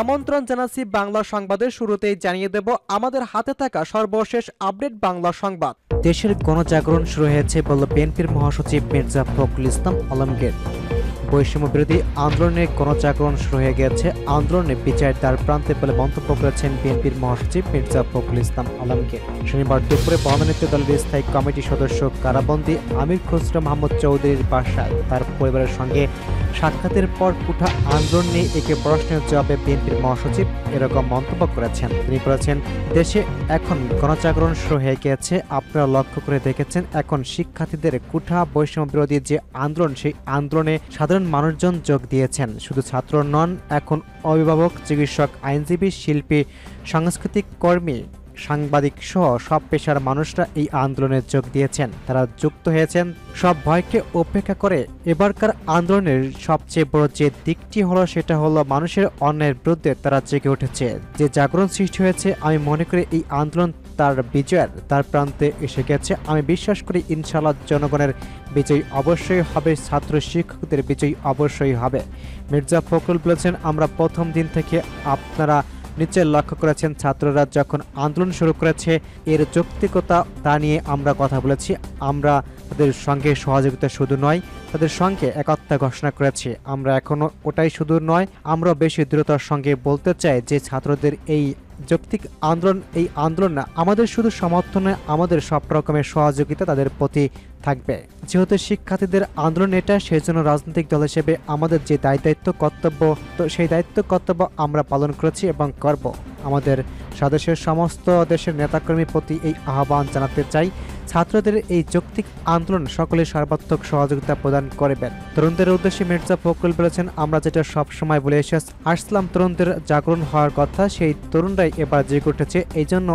আমন্ত্রণ জানাচ্ছি বাংলা সংবাদের শুরুতেই জানিয়ে দেব আমাদের হাতে থাকা সর্বশেষ আপডেট বাংলা সংবাদ। দেশের গণজাগরণ শুরু হয়েছে বলল বিএনপির মহাসচিব মির্জা ফখরুল ইসলাম আলমগীর। বৈষম্য বিরোধী আন্দোলনে গণজাগরণ শুরু হয়ে গেছে, আন্দোলনে বিচার দ্বার প্রান্তে বলে মন্তব্য করেছেন বিএনপির মহাসচিব মির্জা ফখরুল ইসলাম আলমগীর। শনিবার দুপুরে বনানীতে দলের স্থায়ী কমিটি সদস্য কারাবন্দী আমির খসরু মাহমুদ চৌধুরীর বাসায় তার পরিবারের সঙ্গে সাক্ষাতের পর পুঠা আন্দোলন নিয়ে একে প্রশ্নের জবাবে বিএনপির মহাসচিব এরকম মন্তব্য করেছেন। তিনি বলেছেন, দেশে এখন গণজাগরণ শুরু হয়ে গেছে। আপনারা লক্ষ্য করে দেখেছেন, এখন শিক্ষার্থীদের কুঠা বৈষম্য বিরোধী যে আন্দোলন, সেই আন্দোলনে সাধারণ মানুষজন যোগ দিয়েছেন। শুধু ছাত্র নন, এখন অভিভাবক, চিকিৎসক, আইনজীবী, শিল্পী, সাংস্কৃতিক কর্মী, সাংবাদিক সহ সব পেশার মানুষরা এই আন্দোলনে যোগ দিয়েছেন। তারা যুক্ত হয়েছেন সব ভয়কে উপেক্ষা করে। এবারকার আন্দোলনের সবচেয়ে বড় যে দিকটি হলো, সেটা হলো মানুষের অন্যায়ের বিরুদ্ধে তারা জেগে উঠেছে। যে জাগরণ সৃষ্টি হয়েছে, আমি মনে করি এই আন্দোলন তার বিজয়ের তার প্রান্তে এসে গেছে। আমি বিশ্বাস করি ইনশাআল্লাহ জনগণের বিজয় অবশ্যই হবে, ছাত্র শিক্ষকদের বিজয় অবশ্যই হবে। মির্জা ফখরুল বলেছেন, আমরা প্রথম দিন থেকে আপনারা নিচে লক্ষ্য করেছেন, ছাত্ররা যখন আন্দোলন শুরু করেছে এর যৌক্তিকতা তা নিয়ে আমরা কথা বলেছি। আমরা তাদের সঙ্গে সহযোগিতা শুধু নয়, তাদের সঙ্গে একতা ঘোষণা করেছি। আমরা এখনো ওটাই শুধু নয়, আমরা বেশি দৃঢ়তার সঙ্গে বলতে চাই যে ছাত্রদের এই যৌক্তিক আন্দোলন, এই আন্দোলন না আমাদের শুধু সমর্থনে, আমাদের সব রকমের সহযোগিতা তাদের প্রতি থাকবে। যেহেতু শিক্ষার্থীদের আন্দোলন এটা, সেই জন্য রাজনৈতিক দল হিসেবে আমাদের যে দায়িত্ব কর্তব্য, তো সেই দায়িত্ব কর্তব্য আমরা পালন করেছি এবং করব। আমাদের স্বদেশের সমস্ত দেশের নেতাকর্মীর প্রতি এই আহ্বান জানাতে চাই, ছাত্রদের এই যৌক্তিক আন্দোলন সকলে সর্বাত্মক সহযোগিতা প্রদান করবেন। তরুণদের উদ্দেশ্যে মির্জা ফখরুল বলেছেন, আমরা যেটা সব সময় বলে আসলাম, তরুণদের জাগরণ হওয়ার কথা, সেই তরুণরাই এবার জেগে উঠেছে। এই জন্য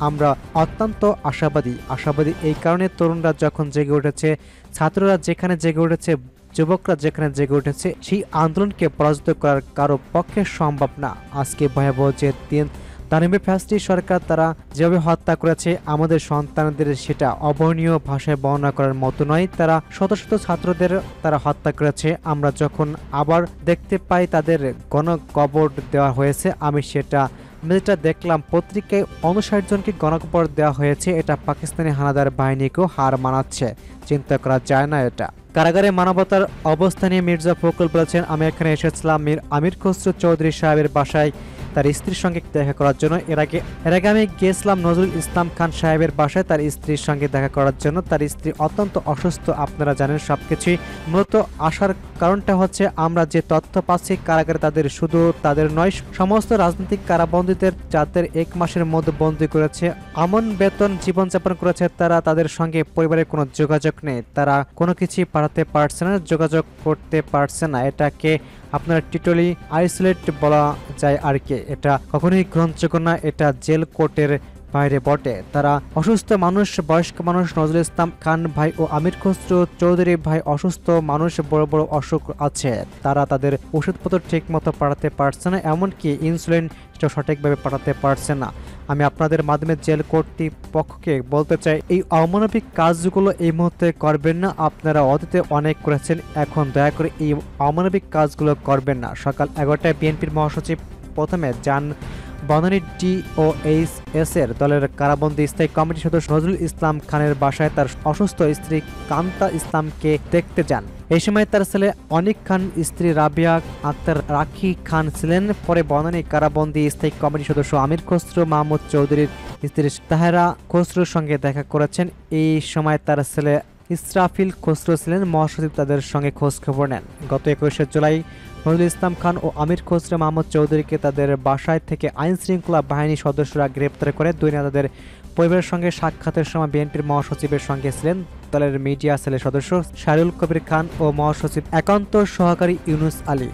আমরা অত্যন্ত আশাবাদী এই কারণে, তরুণরা যখন জেগে উঠেছে, ছাত্ররা যেখানে জেগে উঠেছে, যুবকরা যেখানে জেগে উঠেছে, সেই আন্দোলনকে পরাজিত করার কারো পক্ষে সম্ভব না। আজকে ভয়াবহ যে দিন, তালিমে ফ্যাসিস্ট সরকার তারা যেভাবে হত্যা করেছে আমাদের সন্তানদের, সেটা অবর্ণীয় ভাষায় বর্ণনা করার মতো নয়। তারা শত শত ছাত্রদের তারা হত্যা করেছে। আমরা যখন আবার দেখতে পাই তাদের গণকবর দেওয়া হয়েছে, আমি যেটা দেখলাম পত্রিকায় 59 জনকে গণকবর দেওয়া হয়েছে, এটা পাকিস্তানি হানাদার বাহিনীকেও হার মানাচ্ছে। চিন্তা করা যায় না এটা। কারাগারে মানবতার অবস্থা নিয়ে মির্জা ফখরুল বলেছেন, আমি এখানে এসেছিলাম আমির খসরু চৌধুরী সাহেবের বাসায় তার স্ত্রীর সঙ্গে দেখা করার জন্য। এর আগে আমি গিয়েছিলাম নজরুল ইসলাম খান সাহেবের বাসায় তার স্ত্রীর সঙ্গে দেখা করার জন্য। তার স্ত্রী অত্যন্ত অসুস্থ, আপনারা জানেন সবকিছুই। মূলত আসার কারণটা হচ্ছে, আমরা যে তথ্য পাচ্ছি কারাগারে শুধু তাদের নয়, সমস্ত রাজনৈতিক কারাবন্দীদের যাদের 1 মাসের মধ্যে বন্দী করেছে, আমন বেতন জীবনযাপন করেছে, তারা তাদের সঙ্গে পরিবারের কোনো যোগাযোগ নেই, তারা কোনো কিছুই পাঠাতে পারছে না, যোগাযোগ করতে পারছে না। এটাকে আপনার টিটোলি আইসোলেট বলা যায় আর কি। এটা কখনোই গ্রহণযোগ্য না, এটা জেল কোর্টের বাইরে বটে। তারা অসুস্থ মানুষ, বয়স্ক মানুষ, নজরুল ইসলাম খান ভাই ও আমির খসরু চৌধুরী ভাই অসুস্থ মানুষ, বড় বড় অসুখ আছে, তারা তাদের ওষুধপত্র ঠিক মতো পাঠাতে পারছে না, এমনকি ইনসুলিন সঠিকভাবে পাঠাতে পারছে না। আমি আপনাদের মাধ্যমে জেল কর্তৃপক্ষকে বলতে চাই, এই অমানবিক কাজগুলো এই মুহূর্তে করবেন না। আপনারা অতীতে অনেক করেছেন, এখন দয়া করে এই অমানবিক কাজগুলো করবেন না। সকাল 11টায় বিএনপির মহাসচিব প্রথমে যান বনানী DOHS এর দলের কারাবন্দী স্থায়ী কমিটি সদস্য নজরুল ইসলাম খানের বাসায় তার অসুস্থ স্ত্রী কান্তা ইসলামকে দেখতে যান। এই সময় তার ছেলে অনিক খান, স্ত্রী রাবিয়া আক্তার রাখি খান ছিলেন। পরে বনানী কারাবন্দী স্থায়ী কমিটি সদস্য আমির খসরু মাহমুদ চৌধুরীর স্ত্রী তাহেরা খসরুর সঙ্গে দেখা করেছেন। এই সময় তার ছেলে ইসরাফিল খসরু ছিলেন। মহাসচিব তাদের সঙ্গে খোঁজ খবর নেন। গত 21শে জুলাই নজরুল ইসলাম খান ও আমির খসরু মাহমুদ চৌধুরীকে তাদের বাসায় থেকে আইন শৃঙ্খলা বাহিনীর সদস্যরা গ্রেপ্তার করে। 2 নেতাদের পরিবারের সঙ্গে সাক্ষাতের সময় বিএনপির মহাসচিবের সঙ্গে ছিলেন দলের মিডিয়া সেলের সদস্য শাহরুল কবির খান ও মহাসচিব একান্ত সহকারী ইউনুস আলী।